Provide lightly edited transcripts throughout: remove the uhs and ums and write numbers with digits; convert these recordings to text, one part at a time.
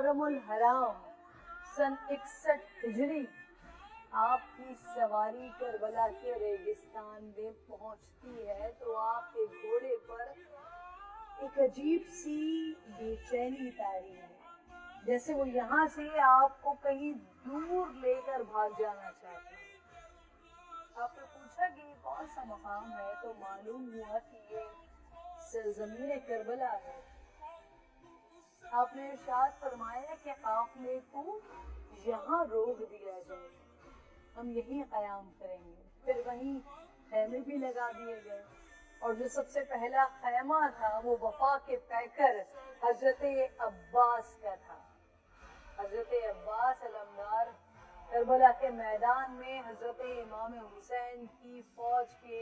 محرم الحرام سن 61 ہجری آپ کی سواری کربلا کے ریگستان میں پہنچتی ہے تو آپ کے گھوڑے پر ایک عجیب سی بے چینی طاری ہے، جیسے وہ یہاں سے آپ کو کہیں دور لے کر بھاگ جانا چاہتے ہیں۔ آپ نے پوچھا کہ یہ کون سا مقام ہے تو معلوم ہوا کہ یہ سرزمین کربلا ہے۔ آپ نے ارشاد فرمایا کہ قافلے کو یہاں روک دیا جائے، ہم یہیں قیام کریں گے۔ پھر وہیں خیمے بھی لگا دیے گئے، اور جو سب سے پہلا خیمہ تھا وہ وفا کے پیکر حضرت عباس کا تھا۔ حضرت عباس علمدار کربلا کے میدان میں حضرت امام حسین کی فوج کے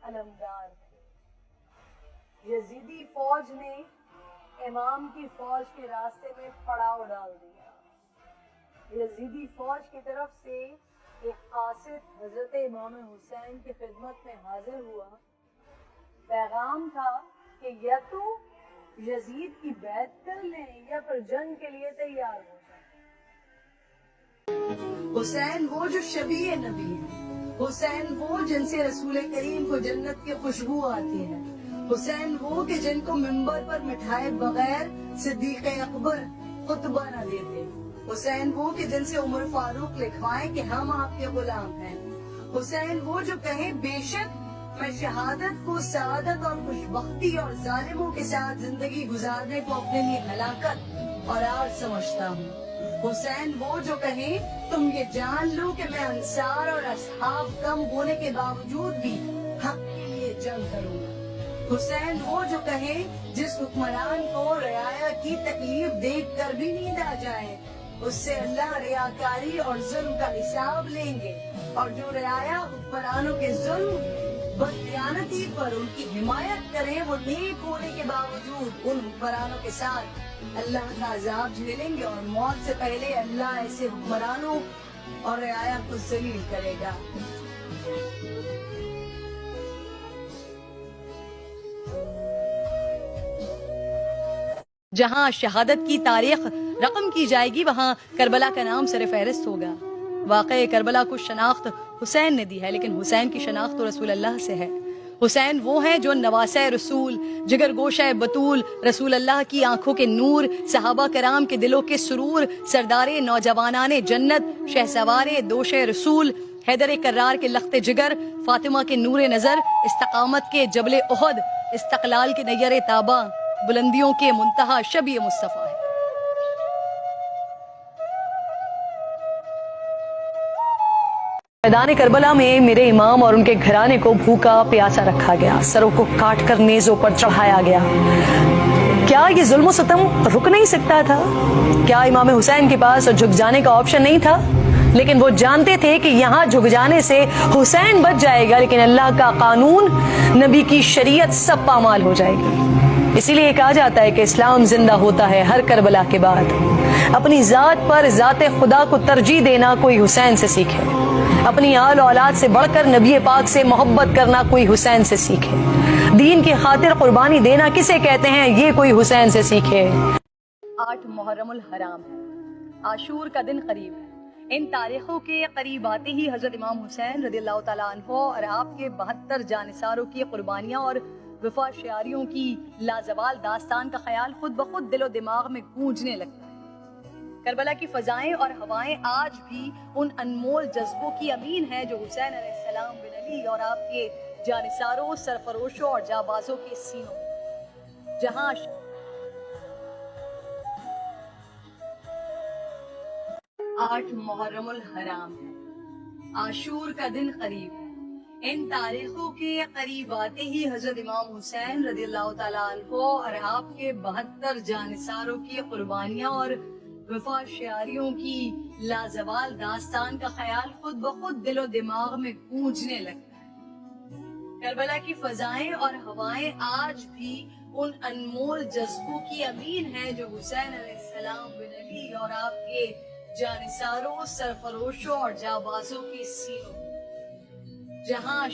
علمدار تھے۔ یزیدی فوج نے امام کی فوج کے راستے میں پڑاؤ ڈال دیا۔ یزیدی فوج کی طرف سے ایک قاصد حضرت امام حسین کی خدمت میں حاضر ہوا۔ پیغام تھا کہ یا تو یزید کی بیعت کر لیں یا پھر جنگ کے لیے تیار ہو جائیں۔ حسین وہ جو شبیہ نبی ہے، حسین وہ جن سے رسول کریم کو جنت کی خوشبو آتی ہے، حسین وہ کہ جن کو منبر پر مٹھائے بغیر صدیق اکبر خطبہ نہ دیتے، حسین وہ کہ جن سے عمر فاروق لکھوائیں کہ ہم آپ کے غلام ہیں، حسین وہ جو کہیں بے شک میں شہادت کو سعادت اور خوشبختی اور ظالموں کے ساتھ زندگی گزارنے کو اپنے لیے ہلاکت اور آر سمجھتا ہوں، حسین وہ جو کہیں تم یہ جان لو کہ میں انصار اور اصحاب کم ہونے کے باوجود بھی حق کے لیے جنگ کروں گا، حسین وہ جو کہے جس حکمران کو رعایا کی تکلیف دیکھ کر بھی نیند آ جائے اس سے اللہ ریاکاری اور ظلم کا حساب لیں گے، اور جو رعایا حکمرانوں کے ظلم بددیانتی پر ان کی حمایت کریں وہ نیک ہونے کے باوجود ان حکمرانوں کے ساتھ اللہ کا عذاب جھیلیں گے، اور موت سے پہلے اللہ ایسے حکمرانوں اور رعایا کو ذلیل کرے گا۔ جہاں شہادت کی تاریخ رقم کی جائے گی وہاں کربلا کا نام سر فہرست ہوگا۔ واقعہ کربلا کو شناخت حسین نے دی ہے، لیکن حسین کی شناخت تو رسول اللہ سے ہے۔ حسین وہ ہیں جو نواسہ رسول، جگر گوشہ بطول، رسول اللہ کی آنکھوں کے نور، صحابہ کرام کے دلوں کے سرور، سردار نوجوانان جنت، شہسوار دوش رسول، حیدر کرار کے لخت جگر، فاطمہ کے نور نظر، استقامت کے جبل احد، استقلال کے نیر تابہ، بلندیوں کے منتہا شبیہ مصطفیٰ ہے۔ میدان کربلا میں میرے امام اور ان کے گھرانے کو بھوکا پیاسا رکھا گیا، سروں کو کاٹ کر نیزوں پر چڑھایا گیا۔ کیا یہ ظلم و ستم رک نہیں سکتا تھا؟ کیا امام حسین کے پاس جھک جانے کا آپشن نہیں تھا؟ لیکن وہ جانتے تھے کہ یہاں جھک جانے سے حسین بچ جائے گا، لیکن اللہ کا قانون، نبی کی شریعت سب پامال ہو جائے گی۔ اسی لیے کہا جاتا ہے کہ اسلام زندہ ہوتا ہے ہر کربلا کے بعد۔ اپنی ذات پر ذات خدا کو ترجیح دینا کوئی حسین سے سیکھے، اپنی آل اولاد سے بڑھ کر نبی پاک سے محبت کرنا کوئی حسین سے سیکھے، دین کی خاطر قربانی دینا کسے کہتے ہیں یہ کوئی حسین سے سیکھے۔ 8 محرم الحرام ہے، عاشور کا دن قریب ہے۔ ان تاریخوں کے قریب آتے ہی حضرت امام حسین رضی اللہ تعالیٰ عنہ اور آپ کے 72 جانثاروں کی قربانیاں اور وفا شعاریوں کی لازوال داستان کا خیال خود بخود دل و دماغ میں گونجنے لگتا ہے۔ کربلا کی فضائیں اور ہوائیں آج بھی ان انمول جذبوں کی امین ہیں جو حسین علیہ السلام بن علی اور آپ کے جانثاروں، سرفروشوں اور جابازوں کے سینوں، جہاں 8 محرم الحرام ہے، عاشور کا دن قریب ہے۔ ان تاریخوں کے قریب آتے ہی حضرت امام حسین رضی اللہ تعالیٰ عنہ اور آپ کے 72 جانثاروں کی قربانیاں اور وفا شعاریوں کی لازوال داستان کا خیال خود بخود دل و دماغ میں گونجنے لگتا ہے۔ کربلا کی فضائیں اور ہوائیں آج بھی ان انمول جذبوں کی امین ہیں جو حسین علیہ السلام بن علی اور آپ کے جانثاروں، سرفروشوں اور جابازوں کے سینوں، جہاں